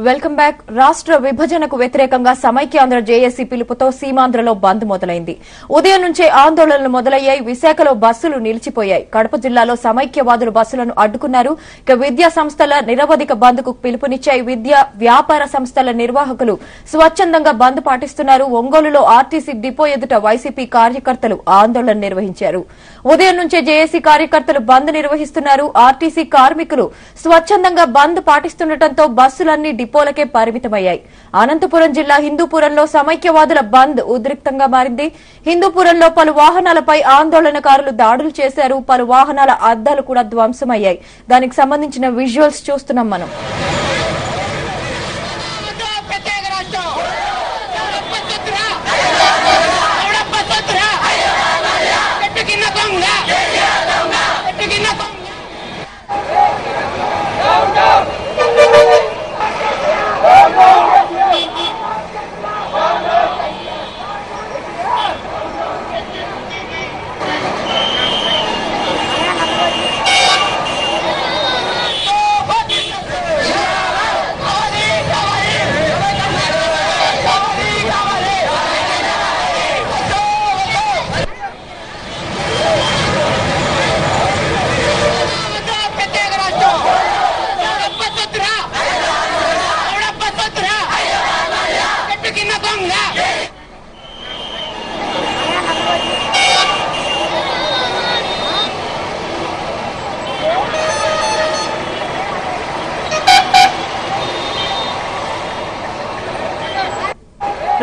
Welcome back. రాష్ట్ర విభజనకు వ్యతిరేకంగా సమైక్యాంధ్ర జేఏసీ పిలుపుతో సీమాంధ్రలో బంద్ మొదలైంది. ఉదయం నుంచే ఆందోళనలు మొదలయ్యాయి. విశాఖలో బస్సులు నిలిచిపోయాయి. కడప జిల్లాలో సమైక్యవాదులు బస్సులను అడ్డుకున్నారు. ఇక విద్యా సంస్థల నిరవధిక బంద్కు పిలుపునిచ్చాయి. విద్యా వ్యాపార సంస్థల నిర్వాహకులు స్వచ్ఛందంగా బంద్ పాటిస్తున్నారు. ఒంగోలులో ఆర్టీసీ డిపో ఎదుట వైసీపీ కార్యకర్తలు ఆందోళన నిర్వహించారు. ఉదయం నుంచే జేఏసీ కార్యకర్తలు బంద్ నిర్వహిస్తున్నారు. ఆర్టీసీ కార్మికులు స్వచ్ఛందంగా బంద్ పాటిస్తుండటంతో బస్సులన్నీ డిపోలకే పరిమితమయ్యాయి. అనంతపురం జిల్లా హిందూపురంలో సమైక్యవాదుల బంద్ ఉద్రిక్తంగా మారింది. హిందూపురంలో పలు వాహనాలపై ఆందోళనకారులు దాడులు చేశారు. పలు వాహనాల అద్దాలు కూడా ధ్వంసమయ్యాయి. దానికి సంబంధించిన విజువల్స్ చూస్తున్నాం మనం.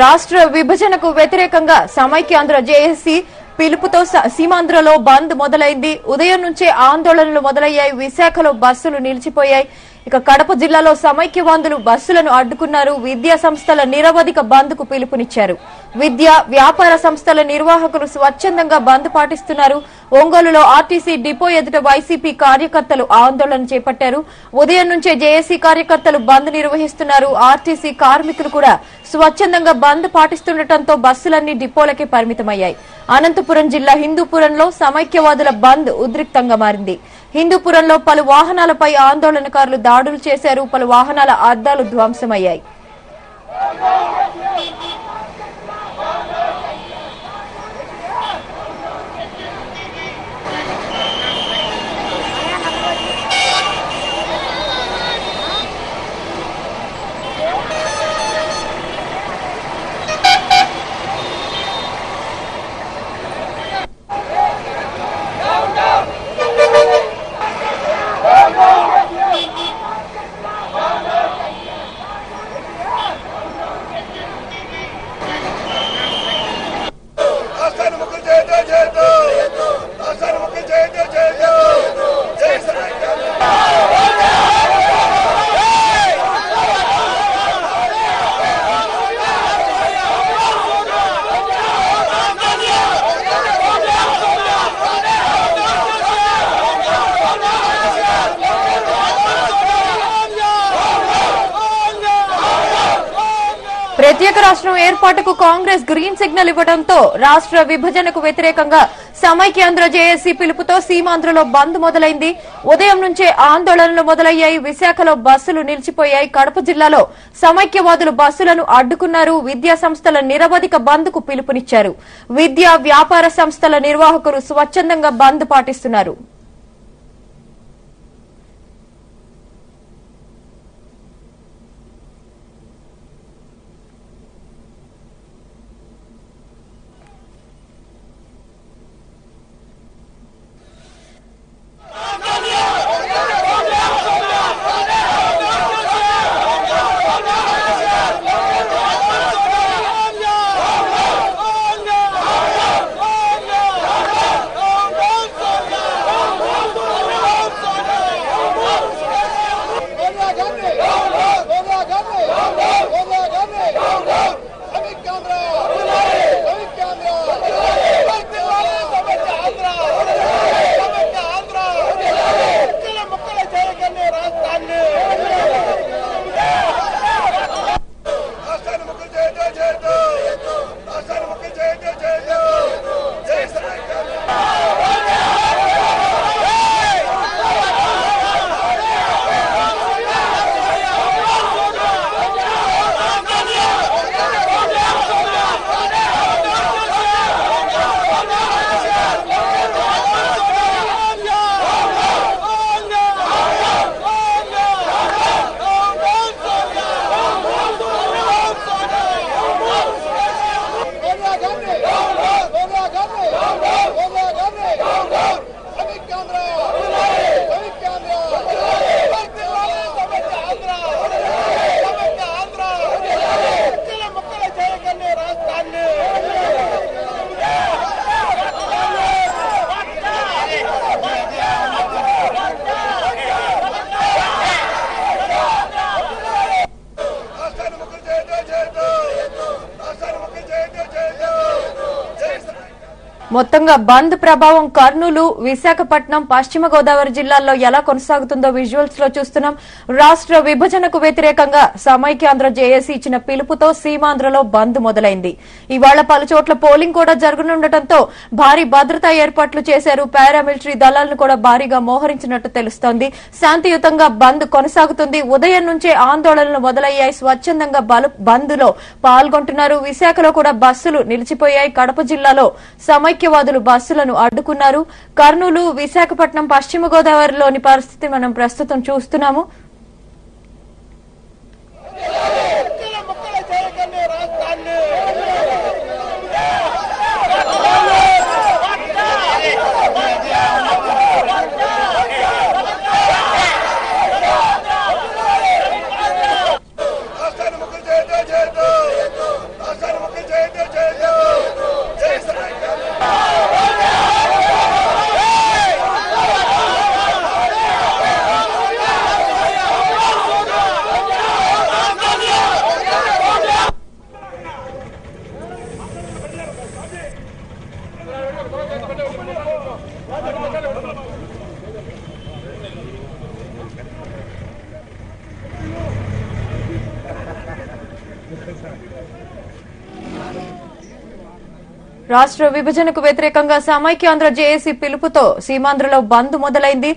రాష్ట్ర విభజనకు వ్యతిరేకంగా సమైక్యాంధ్ర జేఏసీ పిలుపుతో సీమాంధ్రలో బంద్ మొదలైంది. ఉదయం నుంచే ఆందోళనలు మొదలయ్యాయి. విశాఖలో బస్సులు నిలిచిపోయాయి. ఇక కడప జిల్లాలో సమైక్యవాదులు బస్సులను అడ్డుకున్నారు. విద్యా సంస్థల నిరవధిక బంద్కు పిలుపునిచ్చారు. విద్యా వ్యాపార సంస్థల నిర్వాహకులు స్వచ్ఛందంగా బంద్ పాటిస్తున్నారు. ఒంగోలులో ఆర్టీసీ డిపో ఎదుట వైసీపీ కార్యకర్తలు ఆందోళన చేపట్టారు. ఉదయం నుంచే జేఏసీ కార్యకర్తలు బంద్ నిర్వహిస్తున్నారు. ఆర్టీసీ కార్మికులు కూడా స్వచ్ఛందంగా బంద్ పాటిస్తుండటంతో బస్సులన్నీ డిపోలకే పరిమితమయ్యాయి. అనంతపురం జిల్లా హిందూపురంలో సమైక్యవాదుల బంద్ ఉద్రిక్తంగా మారింది. హిందూపురంలో పలు వాహనాలపై ఆందోళనకారులు దాడులు చేశారు. పలు వాహనాల అద్దాలు ధ్వంసమయ్యాయి. ప్రత్యేక రాష్ట్రం ఏర్పాటుకు కాంగ్రెస్ గ్రీన్ సిగ్నల్ ఇవ్వడంతో రాష్ట్ర విభజనకు వ్యతిరేకంగా సమైక్యాంధ్ర జేఏసీ పిలుపుతో సీమాంధ్రలో బంద్ మొదలైంది. ఉదయం నుంచే ఆందోళనలు మొదలయ్యాయి. విశాఖలో బస్సులు నిలిచిపోయాయి. కడప జిల్లాలో సమైక్యవాదులు బస్సులను అడ్డుకున్నారు. విద్యా సంస్థల నిరవధిక బంద్కు పిలుపునిచ్చారు. విద్యా వ్యాపార సంస్థల నిర్వాహకులు స్వచ్ఛందంగా బంద్ పాటిస్తున్నారు. మొత్తంగా బంద్ ప్రభావం కర్నూలు, విశాఖపట్నం, పశ్చిమ గోదావరి జిల్లాల్లో ఎలా కొనసాగుతుందో విజువల్స్ లో చూస్తున్నాం. రాష్ట్ర విభజనకు వ్యతిరేకంగా సమైక్యాంధ్ర జేఏసీ ఇచ్చిన పిలుపుతో సీమాంధ్రలో బంద్ మొదలైంది. ఇవాళ పలు చోట్ల పోలింగ్ కూడా జరగనుండటంతో భారీ భద్రతా ఏర్పాట్లు చేశారు. పారామిలిటరీ దళాలను కూడా భారీగా మోహరించినట్టు తెలుస్తోంది. శాంతియుతంగా బంద్ కొనసాగుతుంది. ఉదయం నుంచే ఆందోళనలు మొదలయ్యాయి. స్వచ్ఛందంగా బంద్ లో పాల్గొంటున్నారు. విశాఖలో కూడా బస్సులు నిలిచిపోయాయి. కడప జిల్లాలో సమైక్యవాదులు బస్సులను అడ్డుకున్నారు. కర్నూలు, విశాఖపట్నం, పశ్చిమ గోదావరిలోని పరిస్థితి మనం ప్రస్తుతం చూస్తున్నాము. రాష్ట్ర విభజనకు వ్యతిరేకంగా సమైక్యాంధ్ర జేఏసీ పిలుపుతో సీమాంధ్రలో బంద్ మొదలైంది.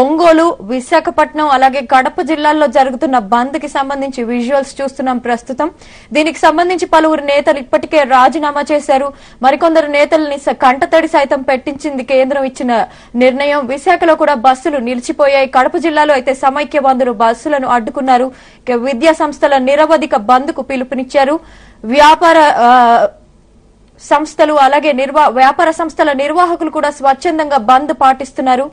ఒంగోలు, విశాఖపట్నం అలాగే కడప జిల్లాల్లో జరుగుతున్న బంద్ కి సంబంధించి విజువల్స్ చూస్తున్నాం ప్రస్తుతం. దీనికి సంబంధించి పలువురు నేతలు ఇప్పటికే రాజీనామా చేశారు. మరికొందరు నేతల్ని కంటతడి సైతం పెట్టించింది కేంద్రం ఇచ్చిన నిర్ణయం. విశాఖలో కూడా బస్సులు నిలిచిపోయాయి. కడప జిల్లాలో అయితే సమైక్యవాదులు బస్సులను అడ్డుకున్నారు. విద్యా సంస్థల నిరవధిక బంద్ కు పిలుపునిచ్చారు. వ్యాపార సంస్థలు అలాగే వ్యాపార సంస్థల నిర్వాహకులు కూడా స్వచ్ఛందంగా బంద్ పాటిస్తున్నారు.